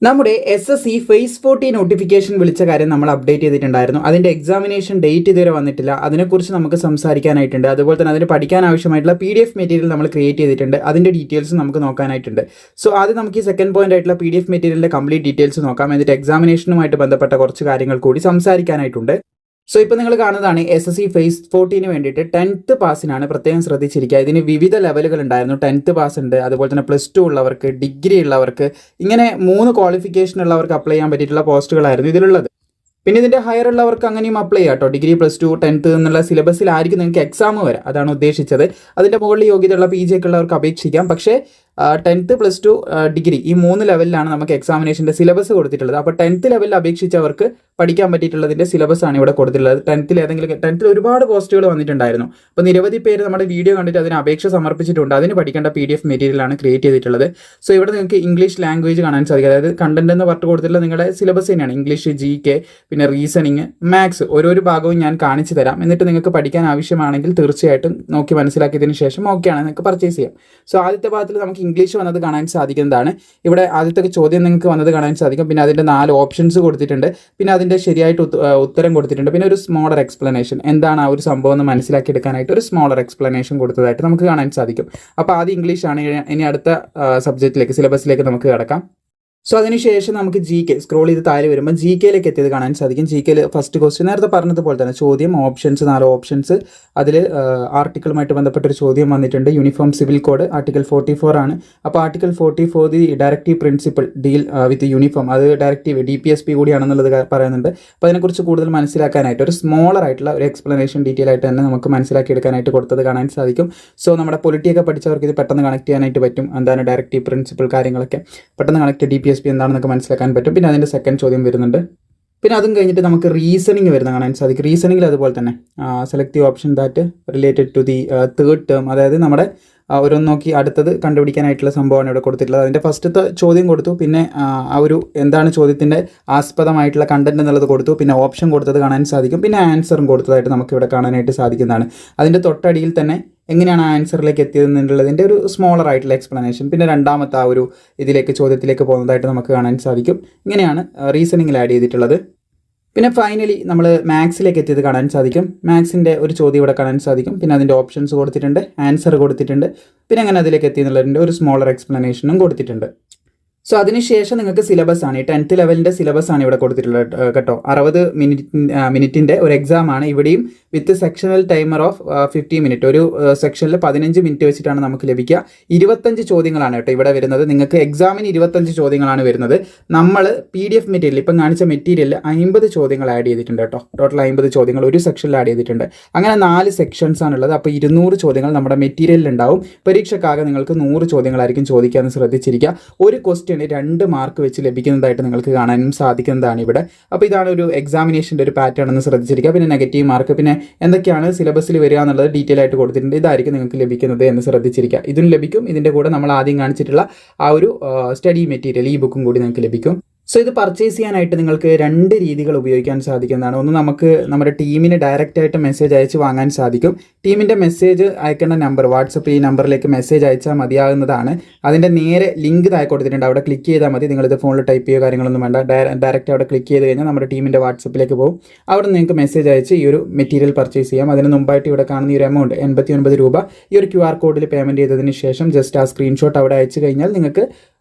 നമ്മുടെ SSC face 40 notification വിളിച്ച കാര്യം നമ്മൾ അപ്ഡേറ്റ് ചെയ്തിട്ടുണ്ടായിരുന്നു. അതിൻ്റെ എക്സാമിനേഷൻ ഡേറ്റ് ഇതുവരെ വന്നിട്ടില്ല. അതിനെക്കുറിച്ച് നമുക്ക് സംസാരിക്കാനായിട്ടുണ്ട്. അതുപോലെ തന്നെ അതിന് പഠിക്കാൻ ആവശ്യമായിട്ടുള്ള PDF മെറ്റീരിയൽ നമ്മൾ ക്രിയേറ്റ് ചെയ്തിട്ടുണ്ട്. അതിൻ്റെ ഡീറ്റെയിൽസ് നമുക്ക് നോക്കാനായിട്ടുണ്ട്. സോ ആദ്യം നമുക്ക് ഈ സെക്കൻഡ് പോയിന്റ് ആയിട്ടുള്ള PDF മെറ്റീരിയലിൻ്റെ കംപ്ലീറ്റ് ഡീറ്റെയിൽസ് നോക്കാം. എന്നിട്ട് എക്സാമിനേഷനുമായിട്ട് ബന്ധപ്പെട്ട കുറച്ച് കാര്യങ്ങൾ കൂടി സംസാരിക്കാനായിട്ടുണ്ട്. സോ ഇപ്പോൾ നിങ്ങൾ കാണുന്നതാണ് SSC ഫേസ് 40 വേണ്ടിയിട്ട് 10th പാസിനാണ്. പ്രത്യേകം ശ്രദ്ധിച്ചിരിക്കുക. ഇതിന് വിവിധ ലെവലുകൾ ഉണ്ടായിരുന്നു. 10th പാസ് ഉണ്ട്, അതുപോലെ തന്നെ +2 ഉള്ളവർക്ക്, ഡിഗ്രി ഉള്ളവർക്ക്, ഇങ്ങനെ 3 ക്വാളിഫിക്കേഷൻ ഉള്ളവർക്ക് അപ്ലൈ ചെയ്യാൻ പറ്റിയിട്ടുള്ള പോസ്റ്റുകളായിരുന്നു ഇതിലുള്ളത്. പിന്നെ ഇതിൻ്റെ ഹയർ ഉള്ളവർക്ക് അങ്ങനെയും അപ്ലൈ ചെയ്യാം കേട്ടോ. ഡിഗ്രി +2 10th എന്നുള്ള സിലബസിലായിരിക്കും നിങ്ങൾക്ക് എക്സാം വരെ, അതാണ് ഉദ്ദേശിച്ചത്. അതിൻ്റെ മുകളിൽ യോഗ്യതയുള്ള PG ഒക്കെ ഉള്ളവർക്ക് അപേക്ഷിക്കാം. പക്ഷേ 10th +2 ഡിഗ്രി ഈ 3 ലെവലിലാണ് നമുക്ക് എക്സാമിനേഷൻ്റെ സിലബസ് കൊടുത്തിട്ടുള്ളത്. അപ്പോൾ 10th ലെവലിൽ അപേക്ഷിച്ചവർക്ക് പഠിക്കാൻ പറ്റിയിട്ടുള്ളതിൻ്റെ സിലബസ് ആണ് ഇവിടെ കൊടുത്തിട്ടുള്ളത്. 10th ഒരുപാട് പോസ്റ്റുകൾ വന്നിട്ടുണ്ടായിരുന്നു. അപ്പോൾ നിരവധി പേര് നമ്മുടെ വീഡിയോ കണ്ടിട്ട് അതിന് അപേക്ഷ സമർപ്പിച്ചിട്ടുണ്ട്. അതിന് പഠിക്കേണ്ട PDF മെറ്റീരിയലാണ് ക്രിയേറ്റ് ചെയ്തിട്ടുള്ളത്. സോ ഇവിടെ നിങ്ങൾക്ക് ഇംഗ്ലീഷ് ലാംഗ്വേജ് കാണാൻ സാധിക്കും. അതായത് കണ്ടന്റ് എന്ന് പറഞ്ഞു കൊടുത്തിട്ടുള്ള നിങ്ങളുടെ സിലബസ് തന്നെയാണ്. ഇംഗ്ലീഷ്, GK, പിന്നെ റീസണിങ്, മാത്സ് ഓരോരോ ഭാഗവും ഞാൻ കാണിച്ചു തരാം. എന്നിട്ട് നിങ്ങൾക്ക് പഠിക്കാൻ ആവശ്യമാണെങ്കിൽ തീർച്ചയായിട്ടും നോക്കി മനസ്സിലാക്കിയതിന് ശേഷം ഓക്കെയാണ് നിങ്ങൾക്ക് പർച്ചേസ് ചെയ്യാം. സോ ആദ്യത്തെ ഭാഗത്തിൽ നമുക്ക് ഇംഗ്ലീഷ് വന്നത് കാണാൻ സാധിക്കുന്നതാണ്. ഇവിടെ ആദ്യത്തെ ചോദ്യം നിങ്ങൾക്ക് വന്നത് കാണാൻ സാധിക്കും. പിന്നെ അതിൻ്റെ 4 ഓപ്ഷൻസ് കൊടുത്തിട്ടുണ്ട്. പിന്നെ അതിൻ്റെ ശരിയായിട്ട് ഉത്തരം കൊടുത്തിട്ടുണ്ട്. പിന്നെ ഒരു സ്മോളർ എക്സ്പ്ലനേഷൻ, എന്താണ് ആ ഒരു സംഭവം എന്ന് മനസ്സിലാക്കിയെടുക്കാനായിട്ട് ഒരു സ്മോളർ എക്സ്പ്ലനേഷൻ കൊടുത്തതായിട്ട് നമുക്ക് കാണാൻ സാധിക്കും. അപ്പോൾ ആദ്യം ഇംഗ്ലീഷാണ്. ഇനി അടുത്ത സബ്ജക്റ്റിലേക്ക്, സിലബസിലേക്ക് നമുക്ക് കിടക്കാം. സോ അതിനുശേഷം നമുക്ക് GK സ്ക്രോൾ ചെയ്ത് താഴെ വരുമ്പോൾ GKയിലേക്ക് എത്തിയത് കാണാൻ സാധിക്കും. GKയിൽ ഫസ്റ്റ് ക്വസ്റ്റ്യൻ നേരത്തെ പറഞ്ഞതുപോലെ തന്നെ ചോദ്യം, ഓപ്ഷൻസ് 4 ഓപ്ഷൻസ്. അതിൽ ആർട്ടിക്കിളുമായിട്ട് ബന്ധപ്പെട്ടൊരു ചോദ്യം വന്നിട്ടുണ്ട്. യൂണിഫോം സിവിൽ കോഡ് ആർട്ടിക്കിൾ 44 ആണ്. അപ്പോൾ article 44 the directive principle deal with uniform, അത് ഡയറക്റ്റീവ് DPSP കൂടിയാണെന്നുള്ളത് പറയുന്നുണ്ട്. അപ്പോൾ അതിനെക്കുറിച്ച് കൂടുതൽ മനസ്സിലാക്കാനായിട്ട് ഒരു സ്മോളർ ആയിട്ടുള്ള ഒരു എക്സ്പ്ലനേഷൻ ഡീറ്റെയിൽ ആയിട്ട് തന്നെ നമുക്ക് മനസ്സിലാക്കിയെടുക്കാനായിട്ട് കൊടുത്തത് കാണാൻ സാധിക്കും. സോ നമ്മുടെ പൊളിറ്റിയൊക്കെ പഠിച്ചവർക്ക് ഇത് പെട്ടെന്ന് കണക്ട് ചെയ്യാനായിട്ട് പറ്റും. എന്താണ് ഡയറക്റ്റീവ് പ്രിൻസിപ്പിൾ കാര്യങ്ങളൊക്കെ പെട്ടെന്ന് കണക്ട് DPSP എന്താണെന്നൊക്കെ മനസ്സിലാക്കാൻ പറ്റും. പിന്നെ അതിൻ്റെ സെക്കൻഡ് ചോദ്യം വരുന്നുണ്ട്. പിന്നെ അതും കഴിഞ്ഞിട്ട് നമുക്ക് റീസണിങ് വരുന്ന കാണാൻ സാധിക്കും. റീസണിങ്ങിൽ അതുപോലെ തന്നെ selective option that related to the third term, അതായത് നമ്മുടെ ഓരോന്ന് നോക്കി അടുത്തത് കണ്ടുപിടിക്കാനായിട്ടുള്ള സംഭവമാണ് ഇവിടെ കൊടുത്തിട്ടുള്ളത്. അതിൻ്റെ ഫസ്റ്റത്തെ ചോദ്യം കൊടുത്തു. പിന്നെ ആ ഒരു എന്താണ് ചോദ്യത്തിൻ്റെ ആസ്പദമായിട്ടുള്ള കണ്ടന്റ് എന്നുള്ളത് കൊടുത്തു. പിന്നെ ഓപ്ഷൻ കൊടുത്തത് കാണാൻ സാധിക്കും. പിന്നെ ആൻസറും കൊടുത്തതായിട്ട് നമുക്ക് ഇവിടെ കാണാനായിട്ട് സാധിക്കുന്നതാണ്. അതിൻ്റെ തൊട്ടടിയിൽ തന്നെ എങ്ങനെയാണ് ആൻസറിലേക്ക് എത്തിയതെന്നുള്ളതിൻ്റെ ഒരു സ്മോളർ ആയിട്ടുള്ള എക്സ്പ്ലനേഷൻ. പിന്നെ രണ്ടാമത്തെ ആ ഒരു ഇതിലേക്ക് ചോദ്യത്തിലേക്ക് പോകുന്നതായിട്ട് നമുക്ക് കാണാൻ സാധിക്കും. ഇങ്ങനെയാണ് റീസണിങ്ങിൽ ആഡ് ചെയ്തിട്ടുള്ളത്. പിന്നെ ഫൈനലി നമ്മൾ മാത്സിലേക്ക് എത്തിയത് കാണാൻ സാധിക്കും. മാത്സിൻ്റെ ഒരു ചോദ്യം ഇവിടെ കാണാൻ സാധിക്കും. പിന്നെ അതിൻ്റെ ഓപ്ഷൻസ് കൊടുത്തിട്ടുണ്ട്, ആൻസർ കൊടുത്തിട്ടുണ്ട്. പിന്നെ അങ്ങനെ അതിലേക്ക് എത്തിയെന്നുള്ളതിൻ്റെ ഒരു സ്മോളർ എക്സ്പ്ലനേഷനും കൊടുത്തിട്ടുണ്ട്. സോ അതിനുശേഷം നിങ്ങൾക്ക് സിലബസ് ആണ്, ഈ 10th ലെവലിൻ്റെ സിലബസ് ആണ് ഇവിടെ കൊടുത്തിട്ടുള്ളത് കേട്ടോ. 60 മിനിറ്റിൻ്റെ ഒരു എക്സാം ആണ്. ഇവിടെയും വിത്ത് സെക്ഷണൽ ടൈമർ ഓഫ് 50 മിനിറ്റ്. ഒരു സെക്ഷനിൽ 15 മിനിറ്റ് വെച്ചിട്ടാണ് നമുക്ക് ലഭിക്കുക. 25 ചോദ്യങ്ങളാണ് കേട്ടോ ഇവിടെ വരുന്നത്. നിങ്ങൾക്ക് എക്സാമിന് 25 ചോദ്യങ്ങളാണ് വരുന്നത്. നമ്മൾ PDF മെറ്റീരിയൽ ഇപ്പം കാണിച്ച മെറ്റീരിയലിൽ 50 ചോദ്യങ്ങൾ ആഡ് ചെയ്തിട്ടുണ്ട് കേട്ടോ. ടോട്ടൽ 50 ചോദ്യങ്ങൾ ഒരു സെക്ഷനിൽ ആഡ് ചെയ്തിട്ടുണ്ട്. അങ്ങനെ 4 സെക്ഷൻസ് ആണുള്ളത്. അപ്പോൾ 200 ചോദ്യങ്ങൾ നമ്മുടെ മെറ്റീരിയലിൽ ഉണ്ടാവും. പരീക്ഷക്കാകെ നിങ്ങൾക്ക് 100 ചോദ്യങ്ങളായിരിക്കും ചോദിക്കാമെന്ന് ശ്രദ്ധിച്ചിരിക്കുക. ഒരു ക്വസ്റ്റ്യൻ 2 മാർക്ക് വെച്ച് ലഭിക്കുന്നതായിട്ട് നിങ്ങൾക്ക് കാണാനും സാധിക്കുന്നതാണ് ഇവിടെ. അപ്പോൾ ഇതാണ് ഒരു എക്സാമിനേഷൻ്റെ ഒരു പാറ്റേൺ എന്ന് ശ്രദ്ധിച്ചിരിക്കുക. പിന്നെ നെഗറ്റീവ് മാർക്ക്, പിന്നെ എന്തൊക്കെയാണ് സിലബസിൽ വരിക എന്നുള്ളത് ഡീറ്റെയിൽ ആയിട്ട് കൊടുത്തിട്ടുണ്ട്. ഇതായിരിക്കും നിങ്ങൾക്ക് ലഭിക്കുന്നത് എന്ന് ശ്രദ്ധിച്ചിരിക്കുക. ഇതിനും ലഭിക്കും. ഇതിൻ്റെ കൂടെ നമ്മൾ ആദ്യം കാണിച്ചിട്ടുള്ള ആ ഒരു സ്റ്റഡി മെറ്റീരിയൽ, ഈ ബുക്കും കൂടി നിങ്ങൾക്ക് ലഭിക്കും. സോ ഇത് പർച്ചേസ് ചെയ്യാനായിട്ട് നിങ്ങൾക്ക് 2 രീതികൾ ഉപയോഗിക്കാൻ സാധിക്കുന്നതാണ്. ഒന്ന്, നമുക്ക് നമ്മുടെ ടീമിന് ഡയറക്റ്റായിട്ട് മെസ്സേജ് അയച്ച് വാങ്ങാൻ സാധിക്കും. ടീമിൻ്റെ മെസ്സേജ് അയക്കേണ്ട നമ്പർ വാട്സപ്പ്, ഈ നമ്പറിലേക്ക് മെസ്സേജ് അയച്ചാൽ മതിയാകുന്നതാണ്. അതിൻ്റെ നേരെ ലിങ്ക് താഴെ കൊടുത്തിട്ടുണ്ട്. അവിടെ ക്ലിക്ക് ചെയ്താൽ മതി. നിങ്ങളിത് ഫോണിൽ ടൈപ്പ് ചെയ്യുക കാര്യങ്ങളൊന്നും വേണ്ട. ഡയറക്റ്റ് അവിടെ ക്ലിക്ക് ചെയ്ത് കഴിഞ്ഞാൽ നമ്മുടെ ടീമിൻ്റെ വാട്സപ്പിലേക്ക് പോകും. അവിടെ നിന്ന് നിങ്ങൾക്ക് മെസ്സേജ് അയച്ച് ഈ ഒരു മെറ്റീരിയൽ പർച്ചേസ് ചെയ്യാം. അതിന് മുമ്പായിട്ട് ഇവിടെ കാണുന്ന ഈ ഒരു എമൗണ്ട് 89 രൂപ ഈ ഒരു QR കോഡിൽ പേയ്മെൻറ്റ് ചെയ്തതിന് ശേഷം ജസ്റ്റ് ആ സ്ക്രീൻഷോട്ട് അവിടെ അയച്ചു കഴിഞ്ഞാൽ നിങ്ങൾക്ക്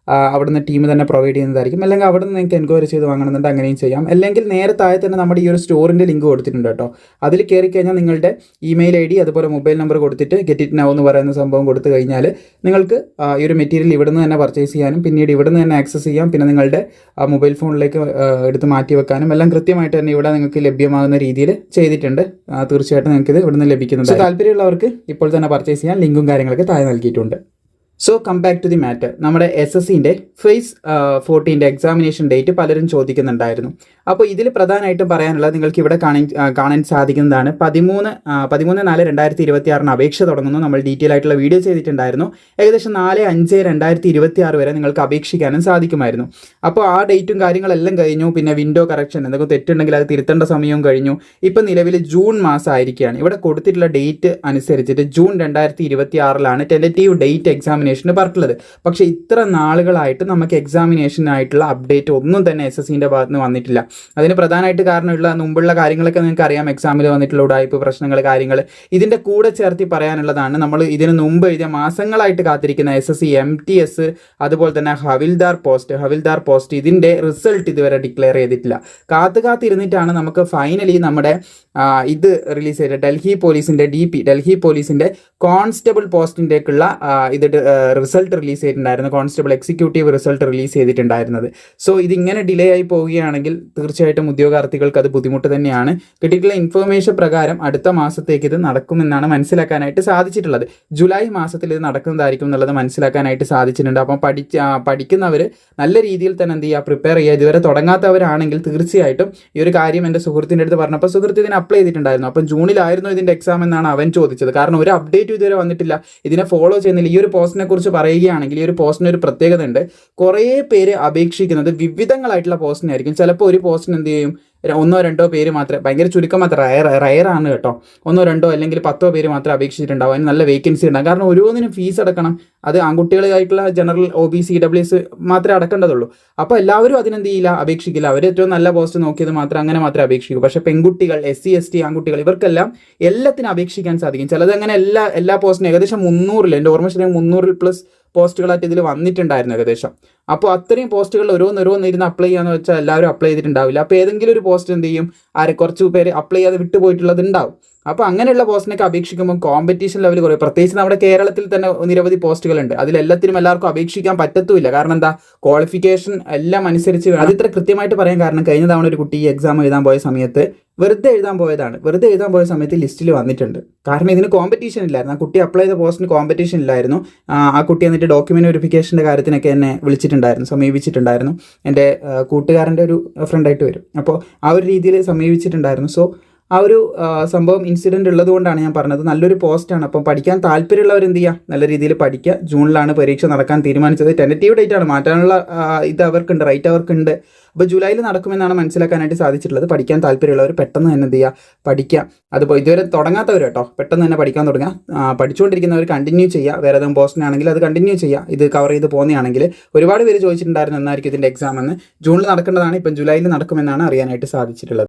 അവിടുന്ന് ടീം തന്നെ പ്രൊവൈഡ് ചെയ്യുന്നതായിരിക്കും. അല്ലെങ്കിൽ അവിടെ നിന്ന് നിങ്ങൾക്ക് എൻക്വയറി ചെയ്ത് വാങ്ങണമെന്നുണ്ട്, അങ്ങനെയും ചെയ്യാം. അല്ലെങ്കിൽ നേരെ താഴെ തന്നെ നമ്മുടെ ഈ ഒരു സ്റ്റോറിൻ്റെ ലിങ്ക് കൊടുത്തിട്ടുണ്ട് കേട്ടോ. അതിൽ കയറി കഴിഞ്ഞാൽ നിങ്ങളുടെ ഇമെയിൽ ID അതുപോലെ മൊബൈൽ നമ്പർ കൊടുത്തിട്ട് ഗെറ്റ് ഇറ്റ് നൗ എന്ന് പറയുന്ന സംഭവം കൊടുത്തു കഴിഞ്ഞാൽ നിങ്ങൾക്ക് ഈ ഒരു മെറ്റീരിയൽ ഇവിടുന്ന് തന്നെ പർച്ചേസ് ചെയ്യാനും പിന്നീട് ഇവിടുന്ന് തന്നെ ആക്സസ് ചെയ്യാം. പിന്നെ നിങ്ങളുടെ മൊബൈൽ ഫോണിലേക്ക് എടുത്ത് മാറ്റി വെക്കാനും എല്ലാം കൃത്യമായിട്ട് തന്നെ ഇവിടെ നിങ്ങൾക്ക് ലഭ്യമാകുന്ന രീതിയിൽ ചെയ്തിട്ടുണ്ട്. തീർച്ചയായിട്ടും നിങ്ങൾക്കിത് ഇവിടുന്ന് ലഭിക്കുന്നുണ്ട്. താല്പര്യമുള്ളവർക്ക് ഇപ്പോൾ തന്നെ പർച്ചേസ് ചെയ്യാൻ ലിങ്കും കാര്യങ്ങളൊക്കെ താഴെ നൽകിയിട്ടുണ്ട്. So come back to the matter. നമ്മുടെ SSCൻ്റെ ഫേസ് 40 എക്സാമിനേഷൻ ഡേറ്റ് പലരും ചോദിക്കുന്നുണ്ടായിരുന്നു. അപ്പോൾ ഇതിൽ പ്രധാനമായിട്ടും പറയാനുള്ളത് നിങ്ങൾക്ക് ഇവിടെ കാണാൻ സാധിക്കുന്നതാണ് 13/4/2026 അപേക്ഷ തുടങ്ങുന്നു. നമ്മൾ ഡീറ്റെയിൽ ആയിട്ടുള്ള വീഡിയോ ചെയ്തിട്ടുണ്ടായിരുന്നു. ഏകദേശം 4/5/2026 വരെ നിങ്ങൾക്ക് അപേക്ഷിക്കാനും സാധിക്കുമായിരുന്നു. അപ്പോൾ ആ ഡേറ്റും കാര്യങ്ങളെല്ലാം കഴിഞ്ഞു. പിന്നെ വിൻഡോ കറക്ഷൻ എന്തെങ്കിലും തെറ്റുണ്ടെങ്കിൽ അത് തിരുത്തേണ്ട സമയവും കഴിഞ്ഞു. ഇപ്പം നിലവിൽ ജൂൺ മാസം ആയിരിക്കുകയാണ്. ഇവിടെ കൊടുത്തിട്ടുള്ള ഡേറ്റ് അനുസരിച്ചിട്ട് ജൂൺ 2026 ടെൻറ്റേറ്റീവ് ഡേറ്റ് എക്സാമിനേഷന് പറഞ്ഞിട്ടുള്ളത്. പക്ഷേ ഇത്ര നാളുകളായിട്ട് നമുക്ക് എക്സാമിനേഷനായിട്ടുള്ള അപ്ഡേറ്റ് ഒന്നും തന്നെ SSCൻ്റെ ഭാഗത്ത് നിന്ന് വന്നിട്ടില്ല. അതിന് പ്രധാനമായിട്ട് കാരണമുള്ള മുമ്പുള്ള കാര്യങ്ങളൊക്കെ നിങ്ങൾക്ക് അറിയാം. എക്സാമിൽ വന്നിട്ടുള്ള ഉടായ്പ പ്രശ്നങ്ങൾ കാര്യങ്ങൾ ഇതിൻ്റെ കൂടെ ചേർത്തി പറയാനുള്ളതാണ്. നമ്മൾ ഇതിന് മുമ്പ് എഴുതിയ മാസങ്ങളായിട്ട് കാത്തിരിക്കുന്ന SSC MTS അതുപോലെ തന്നെ ഹവിൽദാർ പോസ്റ്റ് ഇതിൻ്റെ റിസൾട്ട് ഇതുവരെ ഡിക്ലെയർ ചെയ്തിട്ടില്ല. കാത്തിരുന്നിട്ടാണ് നമുക്ക് ഫൈനലി നമ്മുടെ ഇത് റിലീസ് ചെയ്ത ഡൽഹി പോലീസിൻ്റെ കോൺസ്റ്റബിൾ പോസ്റ്റിൻ്റെക്കുള്ള ഇത് റിസൾട്ട് റിലീസ് ചെയ്തിട്ടുണ്ടായിരുന്നു. കോൺസ്റ്റബിൾ എക്സിക്യൂട്ടീവ് റിസൾട്ട് റിലീസ് ചെയ്തിട്ടുണ്ടായിരുന്നത്. സോ ഇതിങ്ങനെ ഡിലേ ആയി പോവുകയാണെങ്കിൽ തീർച്ചയായിട്ടും ഉദ്യോഗാർത്ഥികൾക്ക് അത് ബുദ്ധിമുട്ട് തന്നെയാണ്. കിട്ടിയിട്ടുള്ള ഇൻഫർമേഷൻ പ്രകാരം അടുത്ത മാസത്തേക്ക് ഇത് നടക്കുമെന്നാണ് മനസ്സിലാക്കാനായിട്ട് സാധിച്ചിട്ടുള്ളത്. ജൂലൈ മാസത്തിൽ ഇത് നടക്കുന്നതായിരിക്കും എന്നുള്ളത് മനസ്സിലാക്കാനായിട്ട് സാധിച്ചിട്ടുണ്ട്. അപ്പം പഠിക്കുന്നവർ നല്ല രീതിയിൽ തന്നെ എന്ത് ചെയ്യുക, പ്രിപ്പയർ ചെയ്യുക. ഇതുവരെ തുടങ്ങാത്തവരാണെങ്കിൽ തീർച്ചയായിട്ടും ഈ ഒരു കാര്യം എൻ്റെ സുഹൃത്തിൻ്റെ അടുത്ത് പറഞ്ഞപ്പോൾ സുഹൃത്ത് ഇതിന് അപ്ലൈ ചെയ്തിട്ടുണ്ടായിരുന്നു. അപ്പം ജൂണിലായിരുന്നു ഇതിൻ്റെ എക്സാം എന്നാണ് അവൻ ചോദിച്ചത്. കാരണം ഒരു അപ്ഡേറ്റ് ഇതുവരെ വന്നിട്ടില്ല, ഇതിനെ ഫോളോ ചെയ്യുന്നില്ല. ഈ ഒരു പോസ്റ്റിനെ കുറിച്ച് പറയുകയാണെങ്കിൽ ഈ ഒരു പോസ്റ്റിന് ഒരു പ്രത്യേകത ഉണ്ട്. കുറേ പേര് അപേക്ഷിക്കുന്നത് വിവിധങ്ങളായിട്ടുള്ള പോസ്റ്റിനായിരിക്കും. ചിലപ്പോൾ ഒരു പോസ്റ്റിന് എന്ത് ചെയ്യും, 1-2 പേര് മാത്രമേ, ഭയങ്കര ചുരുക്കം മാത്രം, റയറാണ് കേട്ടോ, 1-2 അല്ലെങ്കിൽ 10 പേര് മാത്രമേ അപേക്ഷിച്ചിട്ടുണ്ടാവും. അതിന് നല്ല വേക്കൻസി ഉണ്ടാകും. കാരണം ഓരോന്നിനും ഫീസ് അടക്കണം. അത് ആൺകുട്ടികളായിട്ടുള്ള ജനറൽ OBC EWS മാത്രമേ അടക്കേണ്ടതുള്ളൂ. അപ്പോൾ എല്ലാവരും അതിനെന്ത് ചെയ്യില്ല, അപേക്ഷിക്കില്ല. അവർ ഏറ്റവും നല്ല പോസ്റ്റ് നോക്കിയത് മാത്രമേ അപേക്ഷിക്കൂ. പക്ഷേ പെൺകുട്ടികൾ, SC ST ആൺകുട്ടികൾ ഇവർക്കെല്ലാം എല്ലാത്തിനും അപേക്ഷിക്കാൻ സാധിക്കും. ചിലത് അങ്ങനെ എല്ലാ പോസ്റ്റിനും ഏകദേശം 300, എൻ്റെ ഓർമ്മ ശരിയായി 300+ പോസ്റ്റുകളായിട്ട് ഇതിൽ വന്നിട്ടുണ്ടായിരുന്നു ഏകദേശം. അപ്പോൾ അത്രയും പോസ്റ്റുകൾ ഓരോന്നിരുന്ന് അപ്ലൈ ചെയ്യാന്ന് വെച്ചാൽ എല്ലാവരും അപ്ലൈ ചെയ്തിട്ടുണ്ടാവില്ല. അപ്പോൾ ഏതെങ്കിലും ഒരു പോസ്റ്റ് എന്ത് ചെയ്യും, കുറച്ച് പേര് അപ്ലൈ ചെയ്യാതെ വിട്ടുപോയിട്ടുള്ളത് ഉണ്ടാവും. അപ്പോൾ അങ്ങനെയുള്ള പോസ്റ്റിനൊക്കെ അപേക്ഷിക്കുമ്പോൾ കോമ്പറ്റീഷൻ ലെവൽ കുറയും. പ്രത്യേകിച്ച് നമ്മുടെ കേരളത്തിൽ തന്നെ നിരവധി പോസ്റ്റുകളുണ്ട്. അതിലെല്ലാത്തിനും എല്ലാവർക്കും അപേക്ഷിക്കാൻ പറ്റത്തുമില്ല. കാരണം എന്താ, ക്വാളിഫിക്കേഷൻ എല്ലാം അനുസരിച്ച് അത് ഇത്ര കൃത്യമായിട്ട് പറയാൻ കാരണം കഴിഞ്ഞ തവണ ഒരു കുട്ടി എക്സാം എഴുതാൻ പോയ സമയത്ത് വെറുതെ എഴുതാൻ പോയ സമയത്ത് ലിസ്റ്റിൽ വന്നിട്ടുണ്ട്. കാരണം ഇതിന് കോമ്പറ്റീഷൻ ഇല്ലായിരുന്നു. ആ കുട്ടി അപ്ലൈ ചെയ്ത പോസ്റ്റിന് കോമ്പറ്റീഷൻ ഇല്ലായിരുന്നു. ആ കുട്ടി എന്നിട്ട് ഡോക്യുമെൻ്റ് വെരിഫിക്കേഷൻ്റെ കാര്യത്തിനൊക്കെ എന്നെ സമീപിച്ചിട്ടുണ്ടായിരുന്നു. എൻ്റെ കൂട്ടുകാരൻ്റെ ഒരു ഫ്രണ്ടായിട്ട് വരും. അപ്പോൾ ആ ഒരു രീതിയിൽ സമീപിച്ചിട്ടുണ്ടായിരുന്നു. സോ ആ ഒരു സംഭവം ഇൻസിഡൻറ്റ് ഉള്ളതുകൊണ്ടാണ് ഞാൻ പറഞ്ഞത്. നല്ലൊരു പോസ്റ്റാണ്. അപ്പം പഠിക്കാൻ താല്പര്യമുള്ളവർ എന്ത് ചെയ്യുക, നല്ല രീതിയിൽ പഠിക്കുക. ജൂണിലാണ് പരീക്ഷ നടക്കാൻ തീരുമാനിച്ചത്. ടെൻറ്റേറ്റീവ് ഡേറ്റ് ആണ്, മാറ്റാനുള്ള ഇത് അവർക്കുണ്ട്, റൈറ്റ് അവർക്കുണ്ട്. അപ്പോൾ ജൂലൈയിൽ നടക്കുമെന്നാണ് മനസ്സിലാക്കാനായിട്ട് സാധിച്ചിട്ടുള്ളത്. പഠിക്കാൻ താല്പര്യമുള്ളവർ പെട്ടെന്ന് തന്നെ എന്ത് ചെയ്യുക, പഠിക്കുക. അതിപ്പോൾ ഇതുവരെ തുടങ്ങാത്തവർ കേട്ടോ, പെട്ടെന്ന് തന്നെ പഠിക്കാൻ തുടങ്ങുക. പഠിച്ചുകൊണ്ടിരിക്കുന്നവർ കണ്ടിന്യൂ ചെയ്യുക. വേറെ ഏതെങ്കിലും പോസ്റ്റിനാണെങ്കിൽ അത് കണ്ടിന്യൂ ചെയ്യുക. ഇത് കവർ ചെയ്ത് പോകുന്നതാണെങ്കിൽ ഒരുപാട് പേര് ചോദിച്ചിട്ടുണ്ടായിരുന്നു എന്നായിരിക്കും ഇതിൻ്റെ എക്സാം എന്ന്. ജൂണിൽ നടക്കേണ്ടതാണ്, ഇപ്പം ജൂലൈയിൽ നടക്കുമെന്നാണ് അറിയാനായിട്ട് സാധിച്ചിട്ടുള്ളത്.